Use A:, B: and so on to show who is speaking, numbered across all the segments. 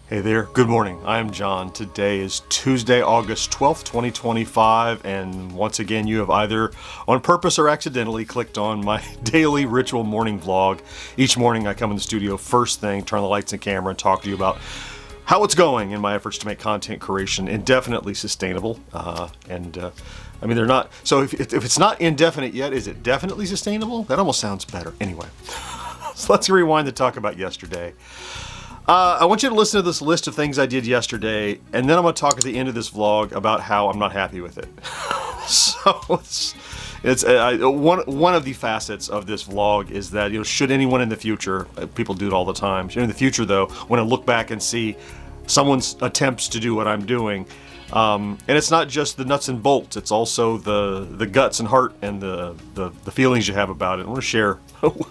A: Hey there, good morning. I am John. Today is Tuesday, August 12th, 2025, and once again you have either on purpose or accidentally clicked on my daily ritual morning vlog. Each morning I come in the studio first thing, turn the lights and camera, and talk to you about how it's going in my efforts to make content creation indefinitely sustainable. I mean, they're not, so if it's not indefinite yet, is it definitely sustainable? That almost sounds better. Anyway, so let's rewind and talk about yesterday. I want you to listen to this list of things I did yesterday, and then I'm going to talk at the end of this vlog about how I'm not happy with it. So it's one of the facets of this vlog is that, should anyone in the future, people do it all the time, in the future though, want to look back and see someone's attempts to do what I'm doing, and it's not just the nuts and bolts, it's also the guts and heart and the feelings you have about it. I want to share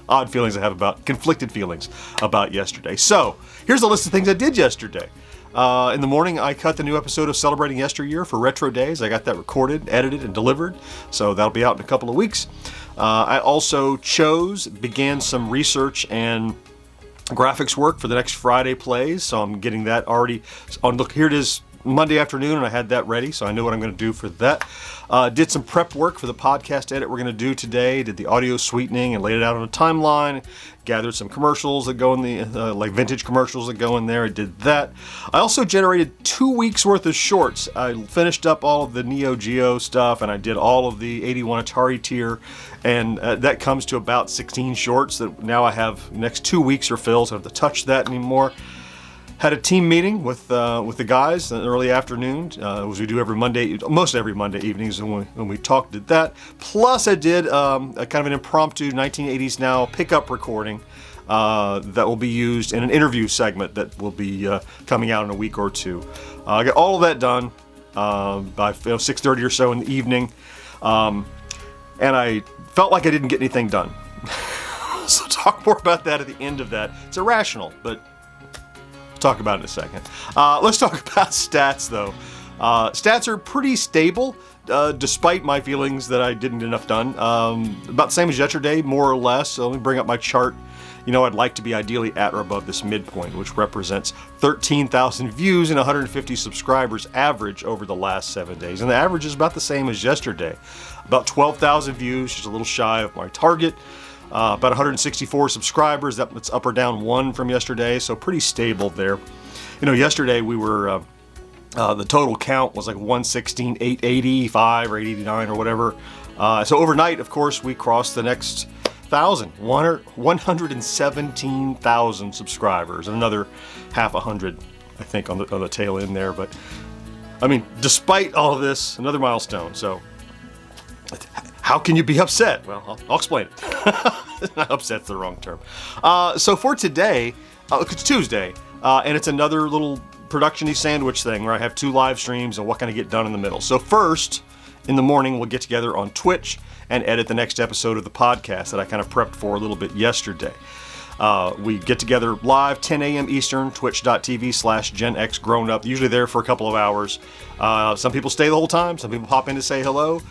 A: odd feelings I have about, conflicted feelings about yesterday. So here's a list of things I did yesterday. In the morning, I cut the new episode of Celebrating Yesteryear for Retro Days. I got that recorded, edited, and delivered, so that'll be out in a couple of weeks. I also began some research and graphics work for the next Friday plays, so I'm getting that already on. Look, here it is, Monday afternoon, and I had that ready, so I knew what I'm going to do for that. Did some prep work for the podcast edit we're going to do today. Did the audio sweetening and laid it out on a timeline. Gathered some commercials that go in the, like vintage commercials that go in there. I did that. I also generated 2 weeks worth of shorts. I finished up all of the Neo Geo stuff, and I did all of the 81 Atari tier, and that comes to about 16 shorts that now I have. The next 2 weeks are filled, so I don't have to touch that anymore. Had a team meeting with the guys in the early afternoon, as we do every Monday, most every Monday evenings when we talked, did that. Plus I did a kind of an impromptu 1980s Now pickup recording that will be used in an interview segment that will be coming out in a week or two. I got all of that done by 6:30 or so in the evening, and I felt like I didn't get anything done. So talk more about that at the end of that. It's irrational, but talk about it in a second. Let's talk about stats though. Stats are pretty stable despite my feelings that I didn't get enough done. About the same as yesterday, more or less. So let me bring up my chart. I'd like to be ideally at or above this midpoint, which represents 13,000 views and 150 subscribers average over the last 7 days. And the average is about the same as yesterday. About 12,000 views, just a little shy of my target. About 164 subscribers, that's up or down 1 from yesterday, so pretty stable there. Yesterday we were, the total count was like 116,885 or 889 or whatever. So overnight, of course, we crossed the next 117,000 subscribers, and another half a hundred, I think, on the tail end there. But, I mean, despite all of this, another milestone, so how can you be upset? Well, I'll explain it. Upset's the wrong term. So for today, it's Tuesday, and it's another little production-y sandwich thing where I have 2 live streams and what can I get done in the middle. So first, in the morning, we'll get together on Twitch and edit the next episode of the podcast that I kind of prepped for a little bit yesterday. We get together live 10 a.m. Eastern, twitch.tv/GenXGrownUp, usually there for a couple of hours. Some people stay the whole time, some people pop in to say hello.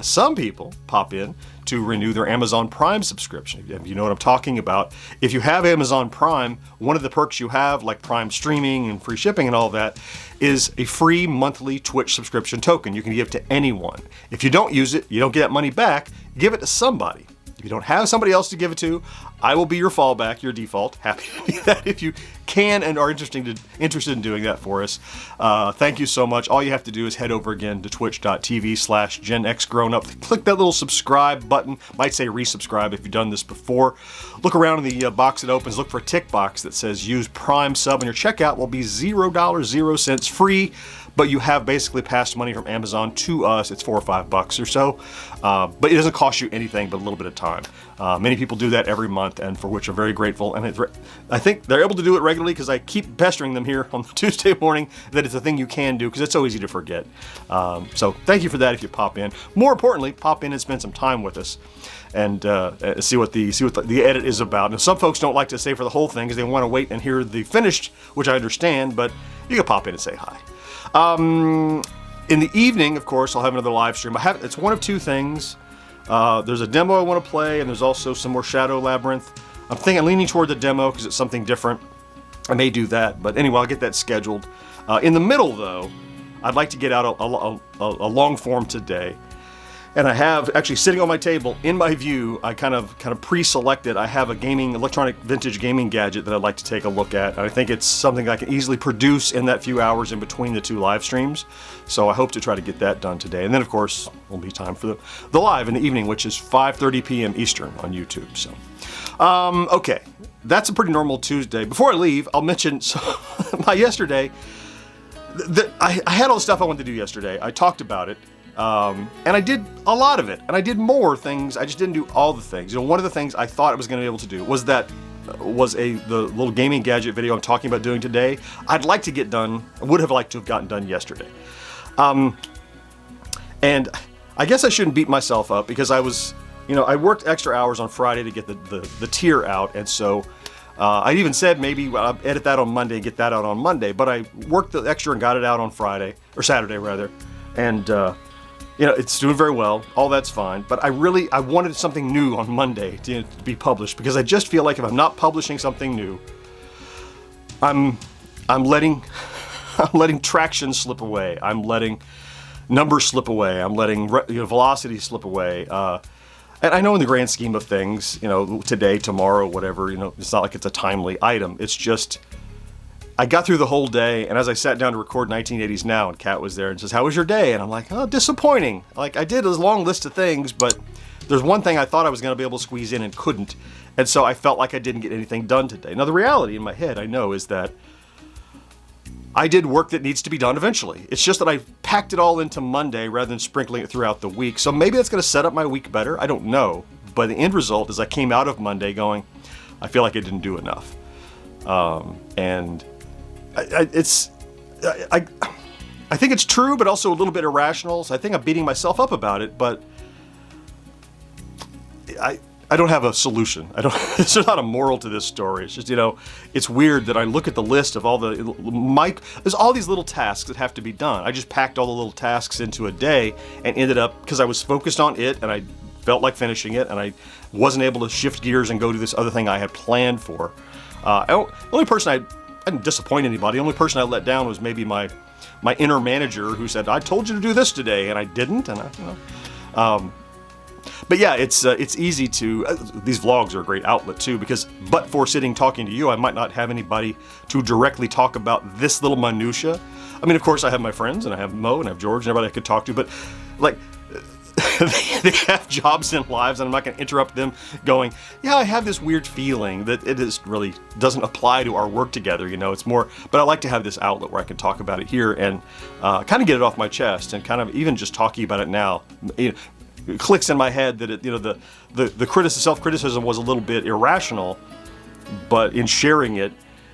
A: Some people pop in to renew their Amazon Prime subscription. If you know what I'm talking about. If you have Amazon Prime, one of the perks you have, like Prime streaming and free shipping and all that, is a free monthly Twitch subscription token you can give to anyone. If you don't use it, you don't get that money back, give it to somebody. If you don't have somebody else to give it to, I will be your fallback, your default. Happy to do that if you can and are interested in doing that for us. Thank you so much. All you have to do is head over again to twitch.tv/GenXGrownUp. Click that little subscribe button. Might say resubscribe if you've done this before. Look around in the box that opens. Look for a tick box that says use Prime sub, and your checkout will be $0.00 free. But you have basically passed money from Amazon to us. It's $4 or $5 or so, but it doesn't cost you anything but a little bit of time. Many people do that every month, and for which I'm very grateful. And I think they're able to do it regularly because I keep pestering them here on Tuesday morning that it's a thing you can do because it's so easy to forget. So thank you for that if you pop in. More importantly, pop in and spend some time with us and see what the edit is about. Now, some folks don't like to stay for the whole thing because they want to wait and hear the finished, which I understand, but you can pop in and say hi. In the evening, of course, I'll have another live stream. It's one of 2 things. There's a demo I want to play, and there's also some more Shadow Labyrinth. I'm leaning toward the demo because it's something different. I may do that, but anyway, I'll get that scheduled. In the middle, though, I'd like to get out a long form today. And I have, actually sitting on my table, in my view, I kind of pre-selected, I have a electronic vintage gaming gadget that I'd like to take a look at. And I think it's something I can easily produce in that few hours in between the two live streams. So I hope to try to get that done today. And then, of course, will be time for the live in the evening, which is 5:30 p.m. Eastern on YouTube. So, okay, that's a pretty normal Tuesday. Before I leave, I'll mention, my yesterday, I had all the stuff I wanted to do yesterday. I talked about it. And I did a lot of it, and I did more things. I just didn't do all the things. One of the things I thought I was going to be able to do was the little gaming gadget video I'm talking about doing today. I'd like to get done. I would have liked to have gotten done yesterday. And I guess I shouldn't beat myself up because I worked extra hours on Friday to get the tier out, and so I even said maybe I'll edit that on Monday and get that out on Monday. But I worked the extra and got it out on Saturday rather, and. It's doing very well. All that's fine. But I wanted something new on Monday to be published because I just feel like if I'm not publishing something new, I'm letting traction slip away. I'm letting numbers slip away. I'm letting velocity slip away. And I know in the grand scheme of things, today, tomorrow, whatever, it's not like it's a timely item. It's just. I got through the whole day, and as I sat down to record 1980s Now, and Kat was there and says, "How was your day?" And I'm like, "Oh, disappointing. Like, I did a long list of things, but there's one thing I thought I was going to be able to squeeze in and couldn't. And so I felt like I didn't get anything done today." Now, the reality in my head, I know, is that I did work that needs to be done eventually. It's just that I packed it all into Monday rather than sprinkling it throughout the week. So maybe that's going to set up my week better. I don't know. But the end result is I came out of Monday going, I feel like I didn't do enough. And I think it's true, but also a little bit irrational. So I think I'm beating myself up about it, but I don't have a solution. There's not a moral to this story. It's just, it's weird that I look at the list of all there's all these little tasks that have to be done. I just packed all the little tasks into a day and ended up, because I was focused on it and I felt like finishing it and I wasn't able to shift gears and go to this other thing I had planned for. The only person I didn't disappoint anybody. The only person I let down was maybe my inner manager who said, "I told you to do this today," and I didn't. And but yeah, it's easy to. These vlogs are a great outlet too, because but for sitting talking to you, I might not have anybody to directly talk about this little minutia. I mean, of course, I have my friends, and I have Mo, and I have George, and everybody I could talk to, but like. They have jobs and lives, and I'm not going to interrupt them going, "Yeah, I have this weird feeling that it is really doesn't apply to our work together." It's more, but I like to have this outlet where I can talk about it here and kind of get it off my chest, and kind of even just talking about it now, it clicks in my head that the self-criticism was a little bit irrational, but in sharing it,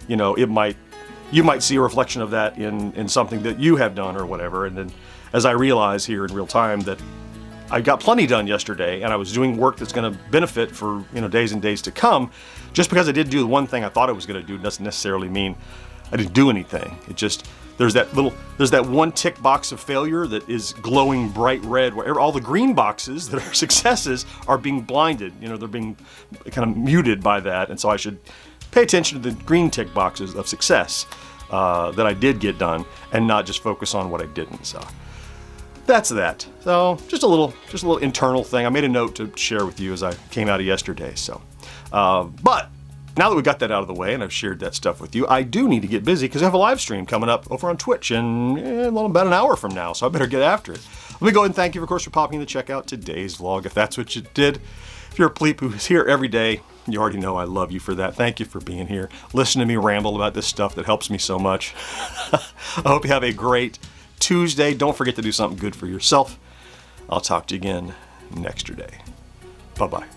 A: you might see a reflection of that in something that you have done or whatever, and then as I realize here in real time that. I got plenty done yesterday, and I was doing work that's going to benefit for days and days to come. Just because I did do the one thing I thought I was going to do doesn't necessarily mean I didn't do anything. It just there's that one tick box of failure that is glowing bright red, where all the green boxes that are successes are being blinded. They're being kind of muted by that, and so I should pay attention to the green tick boxes of success that I did get done, and not just focus on what I didn't. So. That's that. So just a little internal thing. I made a note to share with you as I came out of yesterday. So, but now that we got that out of the way and I've shared that stuff with you, I do need to get busy because I have a live stream coming up over on Twitch in about an hour from now. So I better get after it. Let me go ahead and thank you, of course, for popping in to check out today's vlog. If that's what you did, if you're a bleep who's here every day, you already know I love you for that. Thank you for being here. Listen to me ramble about this stuff that helps me so much. I hope you have a great Tuesday. Don't forget to do something good for yourself. I'll talk to you again next day. Bye-bye.